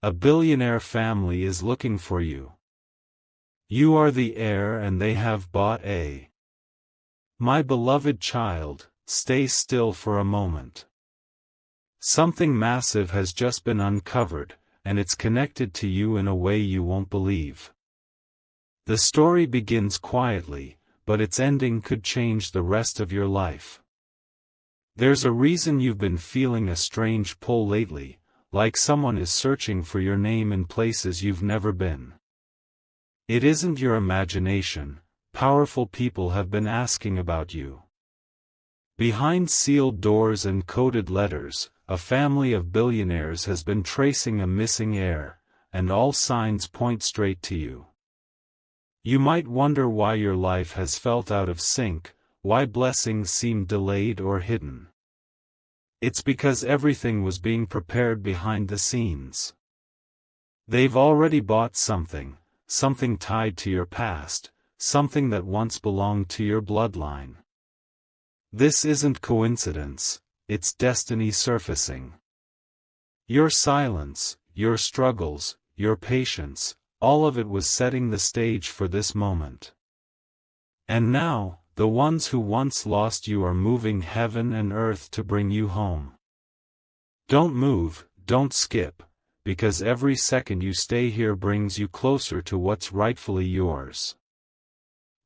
A billionaire family is looking for you. You are the heir and they have bought a. My beloved child, stay still for a moment. Something massive has just been uncovered, and it's connected to you in a way you won't believe. The story begins quietly, but its ending could change the rest of your life. There's a reason you've been feeling a strange pull lately, like someone is searching for your name in places you've never been. It isn't your imagination, powerful people have been asking about you. Behind sealed doors and coded letters, a family of billionaires has been tracing a missing heir, and all signs point straight to you. You might wonder why your life has felt out of sync, why blessings seem delayed or hidden. It's because everything was being prepared behind the scenes. They've already bought something tied to your past, something that once belonged to your bloodline. This isn't coincidence, it's destiny surfacing. Your silence, your struggles, your patience, all of it was setting the stage for this moment. And now, the ones who once lost you are moving heaven and earth to bring you home. Don't move, don't skip, because every second you stay here brings you closer to what's rightfully yours.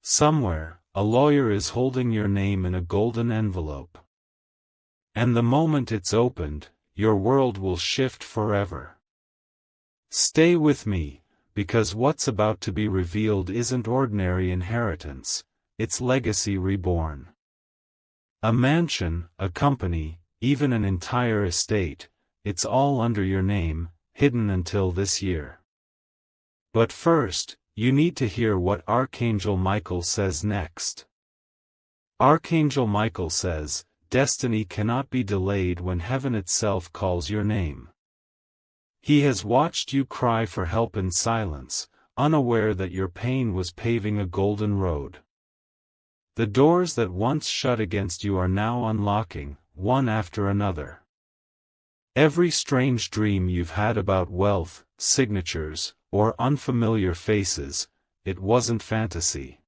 Somewhere, a lawyer is holding your name in a golden envelope. And the moment it's opened, your world will shift forever. Stay with me, because what's about to be revealed isn't ordinary inheritance. It's legacy reborn. A mansion, a company, even an entire estate, it's all under your name, hidden until this year. But first, you need to hear what Archangel Michael says next. Archangel Michael says, destiny cannot be delayed when heaven itself calls your name. He has watched you cry for help in silence, unaware that your pain was paving a golden road. The doors that once shut against you are now unlocking, one after another. Every strange dream you've had about wealth, signatures, or unfamiliar faces, it wasn't fantasy.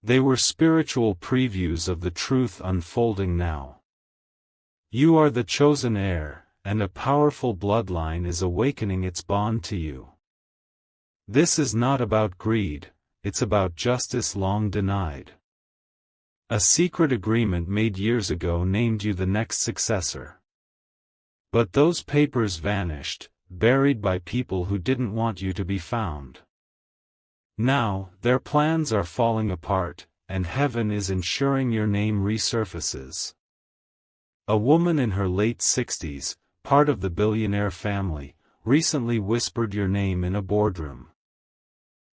They were spiritual previews of the truth unfolding now. You are the chosen heir, and a powerful bloodline is awakening its bond to you. This is not about greed. It's about justice long denied. A secret agreement made years ago named you the next successor. But those papers vanished, buried by people who didn't want you to be found. Now, their plans are falling apart, and heaven is ensuring your name resurfaces. A woman in her late 60s, part of the billionaire family, recently whispered your name in a boardroom.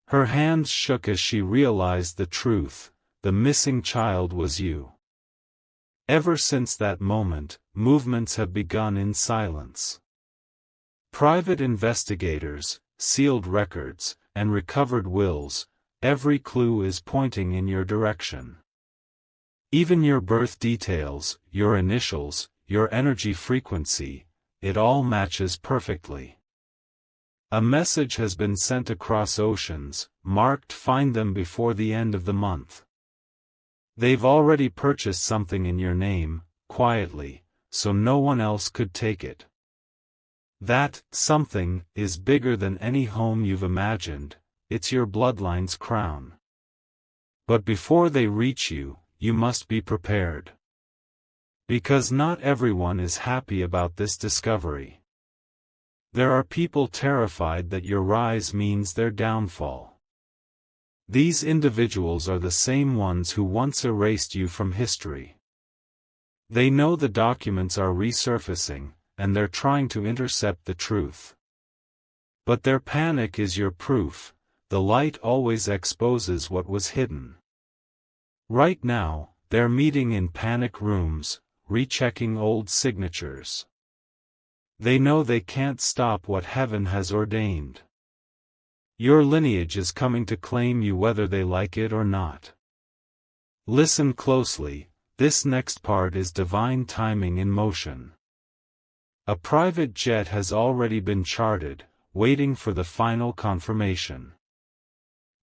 Her hands shook as she realized the truth, the missing child was you. Ever since that moment, movements have begun in silence. Private investigators, sealed records, and recovered wills, every clue is pointing in your direction. Even your birth details, your initials, your energy frequency, it all matches perfectly. A message has been sent across oceans, marked "Find them before the end of the month." They've already purchased something in your name, quietly, so no one else could take it. That something is bigger than any home you've imagined, it's your bloodline's crown. But before they reach you, you must be prepared. Because not everyone is happy about this discovery. There are people terrified that your rise means their downfall. These individuals are the same ones who once erased you from history. They know the documents are resurfacing, and they're trying to intercept the truth. But their panic is your proof, the light always exposes what was hidden. Right now, they're meeting in panic rooms, rechecking old signatures. They know they can't stop what heaven has ordained. Your lineage is coming to claim you whether they like it or not. Listen closely, this next part is divine timing in motion. A private jet has already been chartered, waiting for the final confirmation.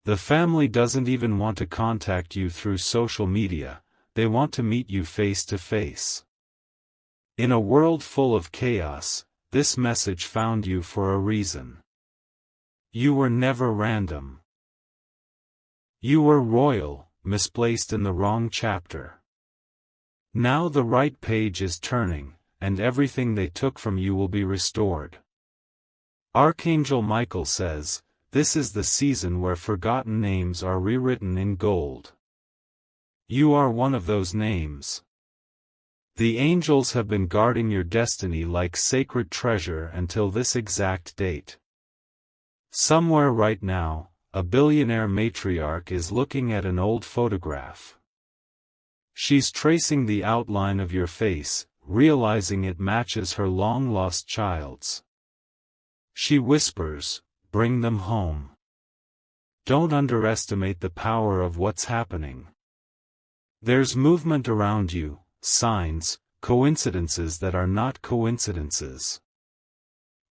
The family doesn't even want to contact you through social media, they want to meet you face to face. In a world full of chaos, this message found you for a reason. You were never random. You were royal, misplaced in the wrong chapter. Now the right page is turning, and everything they took from you will be restored. Archangel Michael says, this is the season where forgotten names are rewritten in gold. You are one of those names. The angels have been guarding your destiny like sacred treasure until this exact date. Somewhere right now, a billionaire matriarch is looking at an old photograph. She's tracing the outline of your face, realizing it matches her long-lost child's. She whispers, "Bring them home." Don't underestimate the power of what's happening. There's movement around you, signs, coincidences that are not coincidences.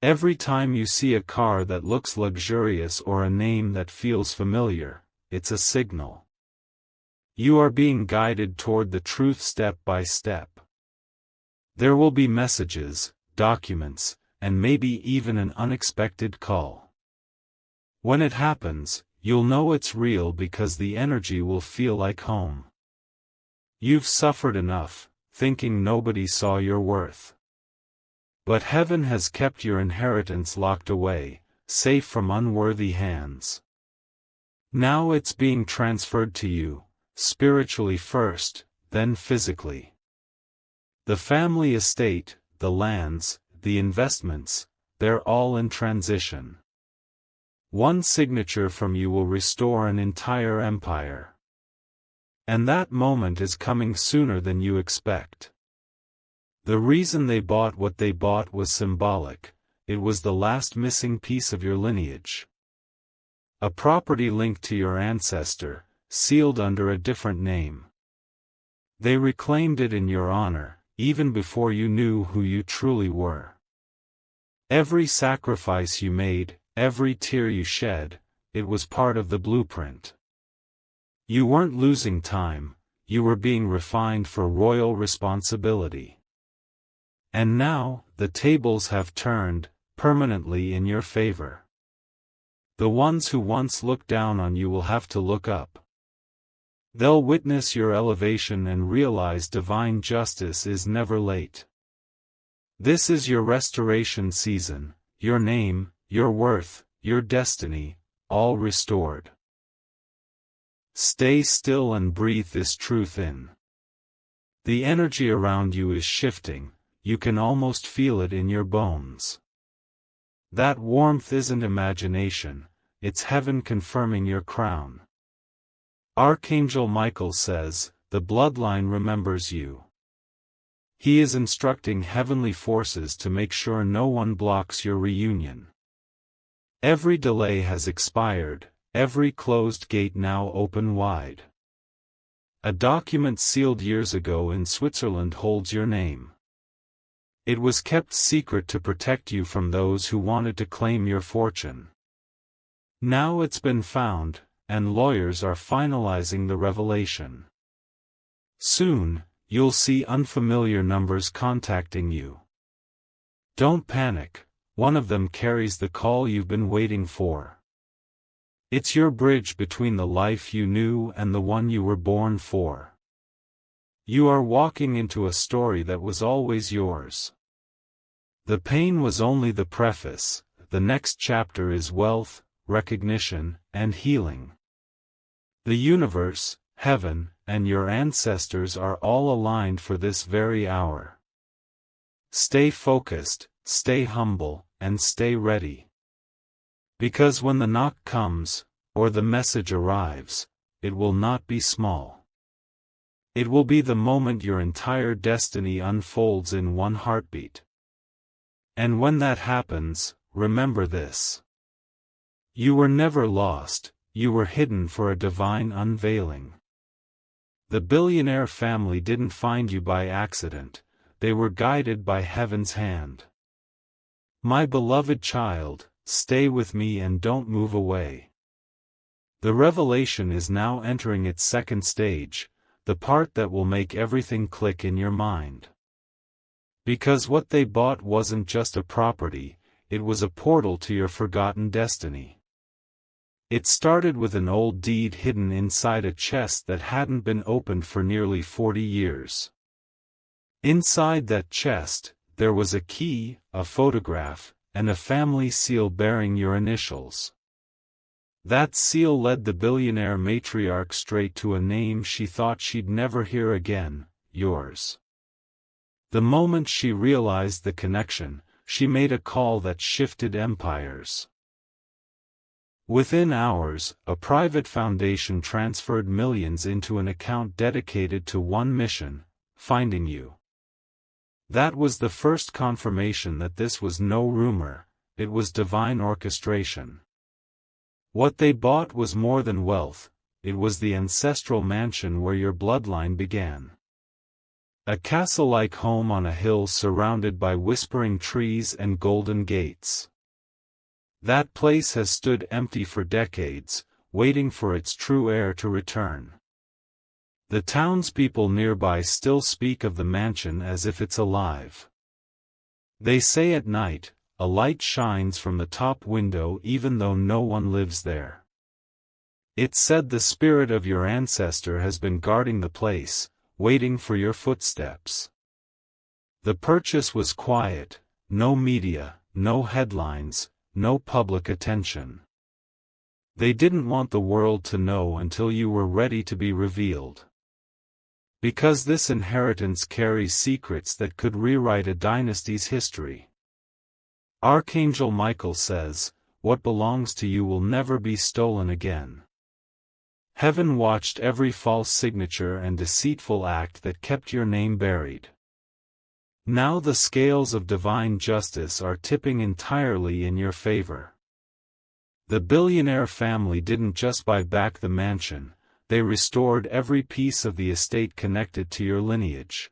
Every time you see a car that looks luxurious or a name that feels familiar, it's a signal. You are being guided toward the truth step by step. There will be messages, documents, and maybe even an unexpected call. When it happens, you'll know it's real because the energy will feel like home. You've suffered enough, thinking nobody saw your worth. But heaven has kept your inheritance locked away, safe from unworthy hands. Now it's being transferred to you, spiritually first, then physically. The family estate, the lands, the investments, they're all in transition. One signature from you will restore an entire empire. And that moment is coming sooner than you expect. The reason they bought what they bought was symbolic, it was the last missing piece of your lineage. A property linked to your ancestor, sealed under a different name. They reclaimed it in your honor, even before you knew who you truly were. Every sacrifice you made, every tear you shed, it was part of the blueprint. You weren't losing time, you were being refined for royal responsibility. And now, the tables have turned, permanently in your favor. The ones who once looked down on you will have to look up. They'll witness your elevation and realize divine justice is never late. This is your restoration season, your name, your worth, your destiny, all restored. Stay still and breathe this truth in. The energy around you is shifting, you can almost feel it in your bones. That warmth isn't imagination, it's heaven confirming your crown. Archangel Michael says, the bloodline remembers you. He is instructing heavenly forces to make sure no one blocks your reunion. Every delay has expired, every closed gate now open wide. A document sealed years ago in Switzerland holds your name. It was kept secret to protect you from those who wanted to claim your fortune. Now it's been found, and lawyers are finalizing the revelation. Soon, you'll see unfamiliar numbers contacting you. Don't panic, one of them carries the call you've been waiting for. It's your bridge between the life you knew and the one you were born for. You are walking into a story that was always yours. The pain was only the preface, the next chapter is wealth, recognition, and healing. The universe, heaven, and your ancestors are all aligned for this very hour. Stay focused, stay humble, and stay ready. Because when the knock comes, or the message arrives, it will not be small. It will be the moment your entire destiny unfolds in one heartbeat. And when that happens, remember this. You were never lost, you were hidden for a divine unveiling. The billionaire family didn't find you by accident, they were guided by heaven's hand. My beloved child, stay with me and don't move away. The revelation is now entering its second stage, the part that will make everything click in your mind. Because what they bought wasn't just a property, it was a portal to your forgotten destiny. It started with an old deed hidden inside a chest that hadn't been opened for nearly 40 years. Inside that chest, there was a key, a photograph, and a family seal bearing your initials. That seal led the billionaire matriarch straight to a name she thought she'd never hear again, yours. The moment she realized the connection, she made a call that shifted empires. Within hours, a private foundation transferred millions into an account dedicated to one mission, finding you. That was the first confirmation that this was no rumor, it was divine orchestration. What they bought was more than wealth, it was the ancestral mansion where your bloodline began. A castle-like home on a hill surrounded by whispering trees and golden gates. That place has stood empty for decades, waiting for its true heir to return. The townspeople nearby still speak of the mansion as if it's alive. They say at night, a light shines from the top window even though no one lives there. It's said the spirit of your ancestor has been guarding the place, waiting for your footsteps. The purchase was quiet, no media, no headlines, no public attention. They didn't want the world to know until you were ready to be revealed. Because this inheritance carries secrets that could rewrite a dynasty's history. Archangel Michael says, what belongs to you will never be stolen again. Heaven watched every false signature and deceitful act that kept your name buried. Now the scales of divine justice are tipping entirely in your favor. The billionaire family didn't just buy back the mansion, they restored every piece of the estate connected to your lineage.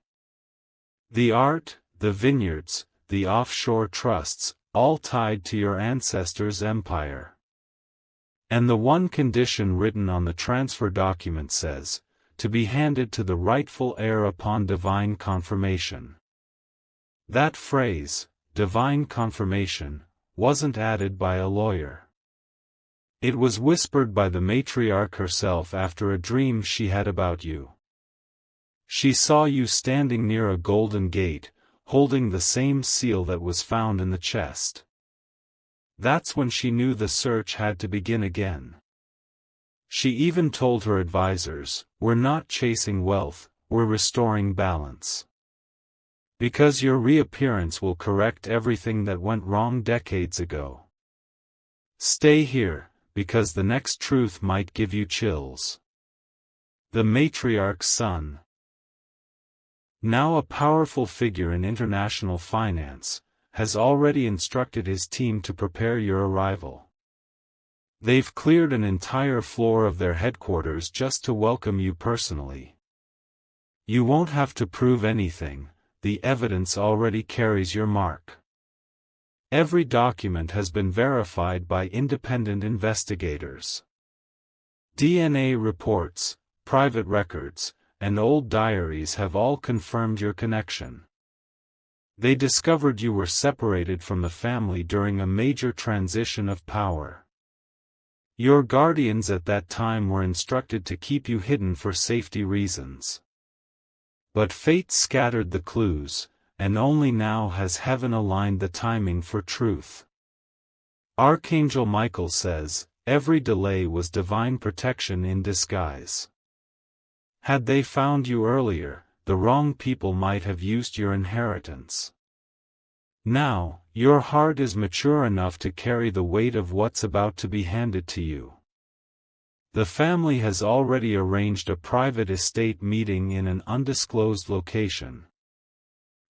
The art, the vineyards, the offshore trusts, all tied to your ancestors' empire. And the one condition written on the transfer document says, to be handed to the rightful heir upon divine confirmation. That phrase, divine confirmation, wasn't added by a lawyer. It was whispered by the matriarch herself after a dream she had about you. She saw you standing near a golden gate, holding the same seal that was found in the chest. That's when she knew the search had to begin again. She even told her advisors, we're not chasing wealth, we're restoring balance. Because your reappearance will correct everything that went wrong decades ago. Stay here, because the next truth might give you chills. The matriarch's son. Now a powerful figure in international finance, has already instructed his team to prepare your arrival. They've cleared an entire floor of their headquarters just to welcome you personally. You won't have to prove anything, the evidence already carries your mark. Every document has been verified by independent investigators. DNA reports, private records, and old diaries have all confirmed your connection. They discovered you were separated from the family during a major transition of power. Your guardians at that time were instructed to keep you hidden for safety reasons. But fate scattered the clues, and only now has heaven aligned the timing for truth. Archangel Michael says, every delay was divine protection in disguise. Had they found you earlier, the wrong people might have used your inheritance. Now, your heart is mature enough to carry the weight of what's about to be handed to you. The family has already arranged a private estate meeting in an undisclosed location.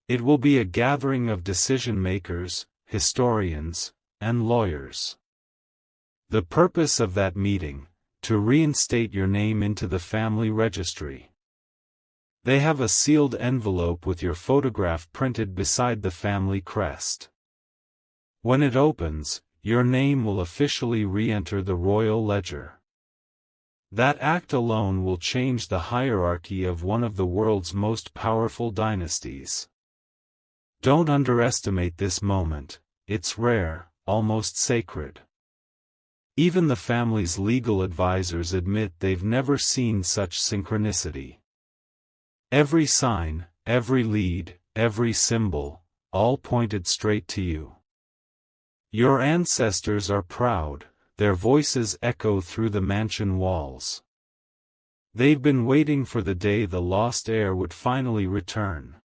It will be a gathering of decision-makers, historians, and lawyers. The purpose of that meeting, to reinstate your name into the family registry. They have a sealed envelope with your photograph printed beside the family crest. When it opens, your name will officially re-enter the royal ledger. That act alone will change the hierarchy of one of the world's most powerful dynasties. Don't underestimate this moment, it's rare, almost sacred. Even the family's legal advisors admit they've never seen such synchronicity. Every sign, every lead, every symbol, all pointed straight to you. Your ancestors are proud, their voices echo through the mansion walls. They've been waiting for the day the lost heir would finally return.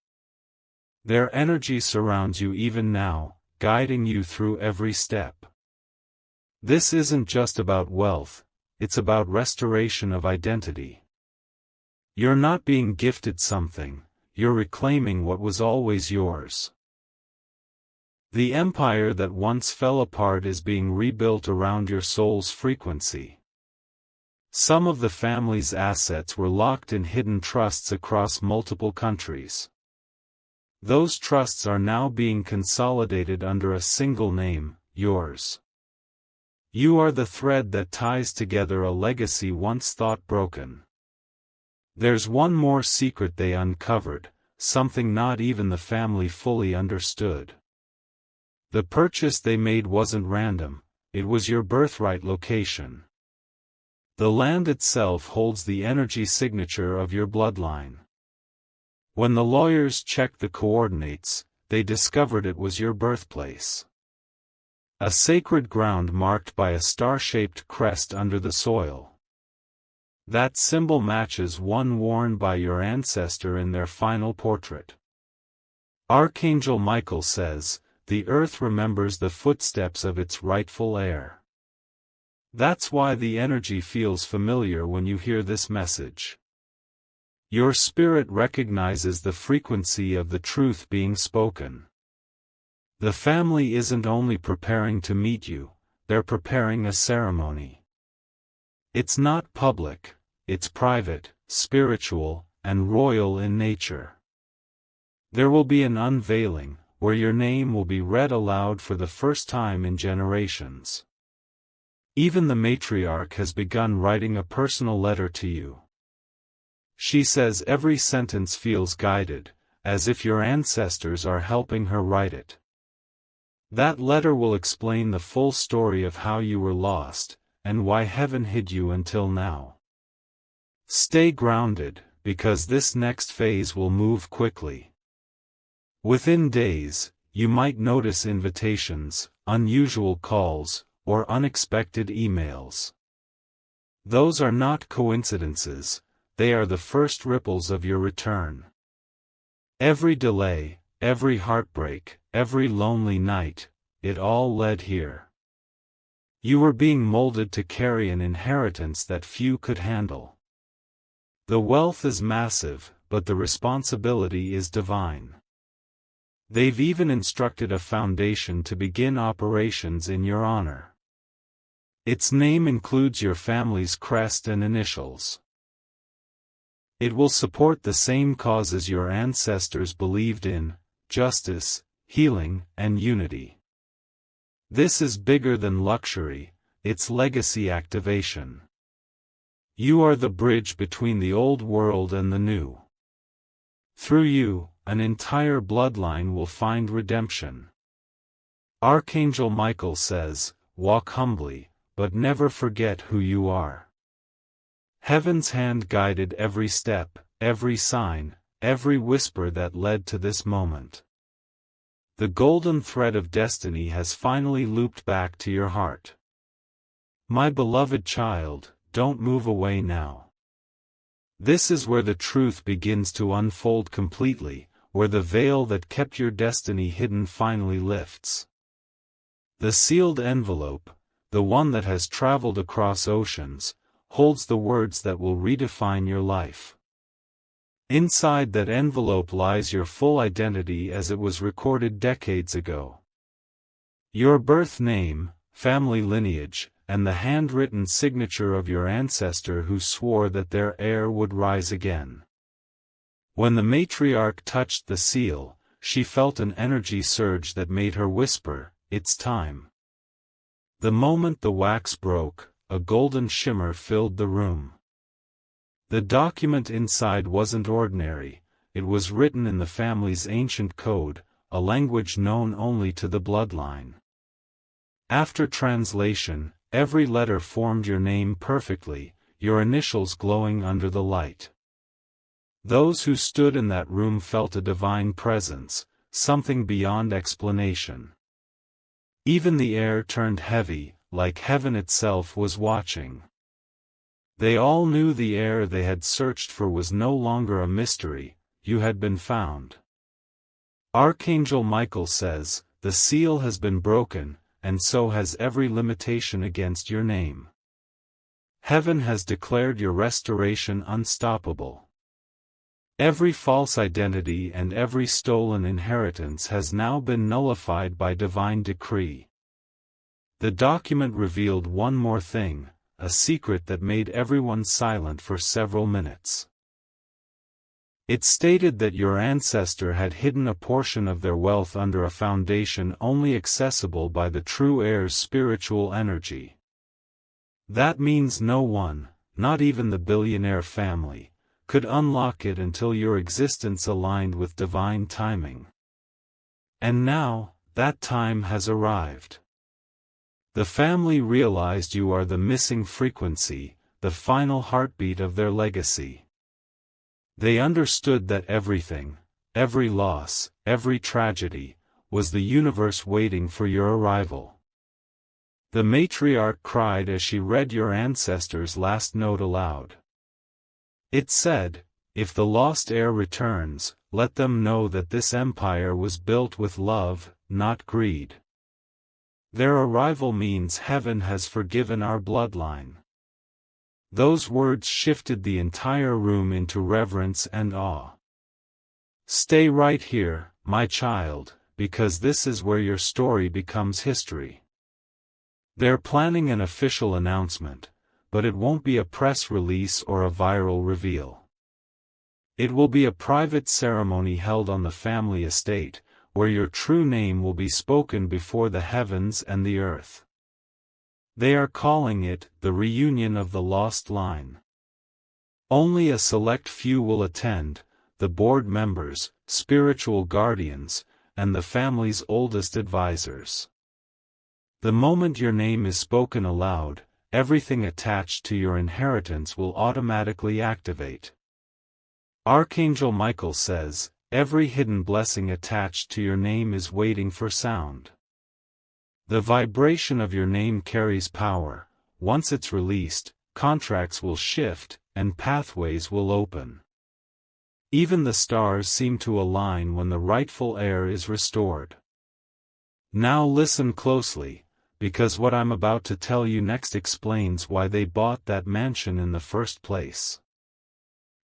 Their energy surrounds you even now, guiding you through every step. This isn't just about wealth, it's about restoration of identity. You're not being gifted something, you're reclaiming what was always yours. The empire that once fell apart is being rebuilt around your soul's frequency. Some of the family's assets were locked in hidden trusts across multiple countries. Those trusts are now being consolidated under a single name, yours. You are the thread that ties together a legacy once thought broken. There's one more secret they uncovered, something not even the family fully understood. The purchase they made wasn't random, it was your birthright location. The land itself holds the energy signature of your bloodline. When the lawyers checked the coordinates, they discovered it was your birthplace. A sacred ground marked by a star-shaped crest under the soil. That symbol matches one worn by your ancestor in their final portrait. Archangel Michael says, "The earth remembers the footsteps of its rightful heir." That's why the energy feels familiar when you hear this message. Your spirit recognizes the frequency of the truth being spoken. The family isn't only preparing to meet you, they're preparing a ceremony. It's not public, it's private, spiritual, and royal in nature. There will be an unveiling, where your name will be read aloud for the first time in generations. Even the matriarch has begun writing a personal letter to you. She says every sentence feels guided, as if your ancestors are helping her write it. That letter will explain the full story of how you were lost, and why heaven hid you until now. Stay grounded, because this next phase will move quickly. Within days, you might notice invitations, unusual calls, or unexpected emails. Those are not coincidences, they are the first ripples of your return. Every delay, every heartbreak, every lonely night, it all led here. You were being molded to carry an inheritance that few could handle. The wealth is massive, but the responsibility is divine. They've even instructed a foundation to begin operations in your honor. Its name includes your family's crest and initials. It will support the same causes your ancestors believed in: justice, healing, and unity. This is bigger than luxury, it's legacy activation. You are the bridge between the old world and the new. Through you, an entire bloodline will find redemption. Archangel Michael says, walk humbly, but never forget who you are. Heaven's hand guided every step, every sign, every whisper that led to this moment. The golden thread of destiny has finally looped back to your heart. My beloved child, don't move away now. This is where the truth begins to unfold completely, where the veil that kept your destiny hidden finally lifts. The sealed envelope, the one that has traveled across oceans, holds the words that will redefine your life. Inside that envelope lies your full identity as it was recorded decades ago. Your birth name, family lineage, and the handwritten signature of your ancestor who swore that their heir would rise again. When the matriarch touched the seal, she felt an energy surge that made her whisper, it's time. The moment the wax broke, a golden shimmer filled the room. The document inside wasn't ordinary, it was written in the family's ancient code, a language known only to the bloodline. After translation, every letter formed your name perfectly, your initials glowing under the light. Those who stood in that room felt a divine presence, something beyond explanation. Even the air turned heavy, like heaven itself was watching. They all knew the heir they had searched for was no longer a mystery, you had been found. Archangel Michael says, the seal has been broken, and so has every limitation against your name. Heaven has declared your restoration unstoppable. Every false identity and every stolen inheritance has now been nullified by divine decree. The document revealed one more thing, a secret that made everyone silent for several minutes. It stated that your ancestor had hidden a portion of their wealth under a foundation only accessible by the true heir's spiritual energy. That means no one, not even the billionaire family, could unlock it until your existence aligned with divine timing. And now, that time has arrived. The family realized you are the missing frequency, the final heartbeat of their legacy. They understood that everything, every loss, every tragedy, was the universe waiting for your arrival. The matriarch cried as she read your ancestor's last note aloud. It said, if the lost heir returns, let them know that this empire was built with love, not greed. Their arrival means heaven has forgiven our bloodline. Those words shifted the entire room into reverence and awe. Stay right here, my child, because this is where your story becomes history. They're planning an official announcement, but it won't be a press release or a viral reveal. It will be a private ceremony held on the family estate, where your true name will be spoken before the heavens and the earth. They are calling it the reunion of the lost line. Only a select few will attend, the board members, spiritual guardians, and the family's oldest advisors. The moment your name is spoken aloud, everything attached to your inheritance will automatically activate. Archangel Michael says, every hidden blessing attached to your name is waiting for sound. The vibration of your name carries power. Once it's released, contracts will shift, and pathways will open. Even the stars seem to align when the rightful heir is restored. Now listen closely, because what I'm about to tell you next explains why they bought that mansion in the first place.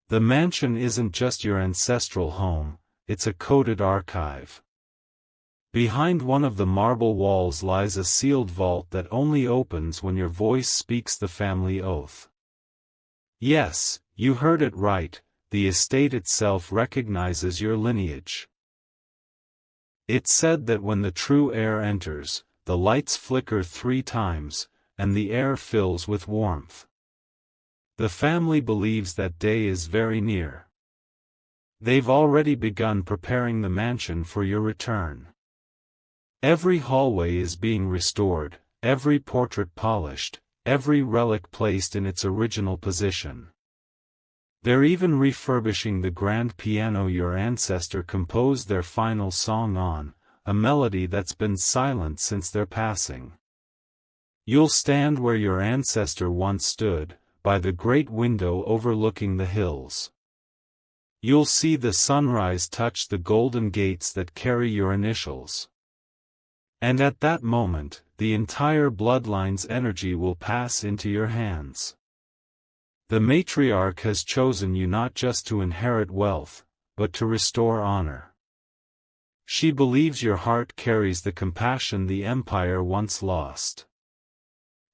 The mansion isn't just your ancestral home, it's a coded archive. Behind one of the marble walls lies a sealed vault that only opens when your voice speaks the family oath. Yes, you heard it right, the estate itself recognizes your lineage. It's said that when the true heir enters, the lights flicker 3 times, and the air fills with warmth. The family believes that day is very near. They've already begun preparing the mansion for your return. Every hallway is being restored, every portrait polished, every relic placed in its original position. They're even refurbishing the grand piano your ancestor composed their final song on, a melody that's been silent since their passing. You'll stand where your ancestor once stood, by the great window overlooking the hills. You'll see the sunrise touch the golden gates that carry your initials. And at that moment, the entire bloodline's energy will pass into your hands. The matriarch has chosen you not just to inherit wealth, but to restore honor. She believes your heart carries the compassion the empire once lost.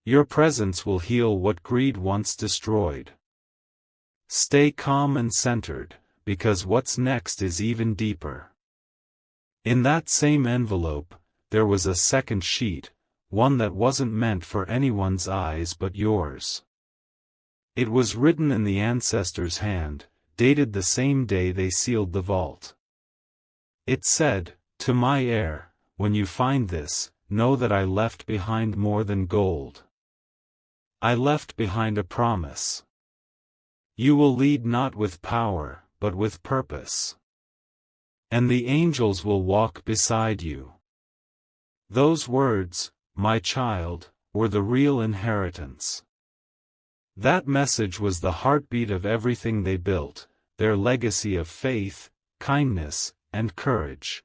Your presence will heal what greed once destroyed. Stay calm and centered, because what's next is even deeper. In that same envelope, there was a second sheet, one that wasn't meant for anyone's eyes but yours. It was written in the ancestor's hand, dated the same day they sealed the vault. It said, "To my heir, when you find this, know that I left behind more than gold. I left behind a promise. You will lead not with power, but with purpose. And the angels will walk beside you." Those words, my child, were the real inheritance. That message was the heartbeat of everything they built, their legacy of faith, kindness, and courage.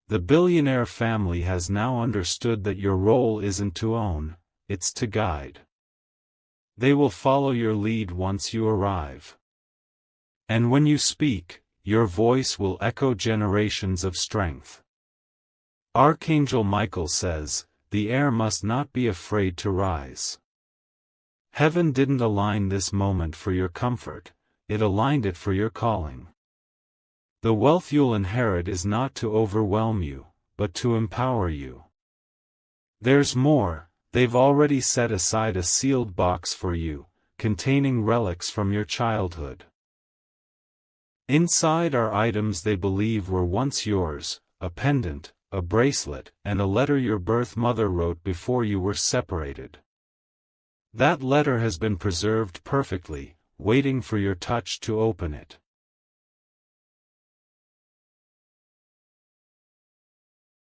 The billionaire family has now understood that your role isn't to own, it's to guide. They will follow your lead once you arrive. And when you speak, your voice will echo generations of strength. Archangel Michael says, the heir must not be afraid to rise. Heaven didn't align this moment for your comfort, it aligned it for your calling. The wealth you'll inherit is not to overwhelm you, but to empower you. There's more, they've already set aside a sealed box for you, containing relics from your childhood. Inside are items they believe were once yours, a pendant, a bracelet, and a letter your birth mother wrote before you were separated. That letter has been preserved perfectly, waiting for your touch to open it.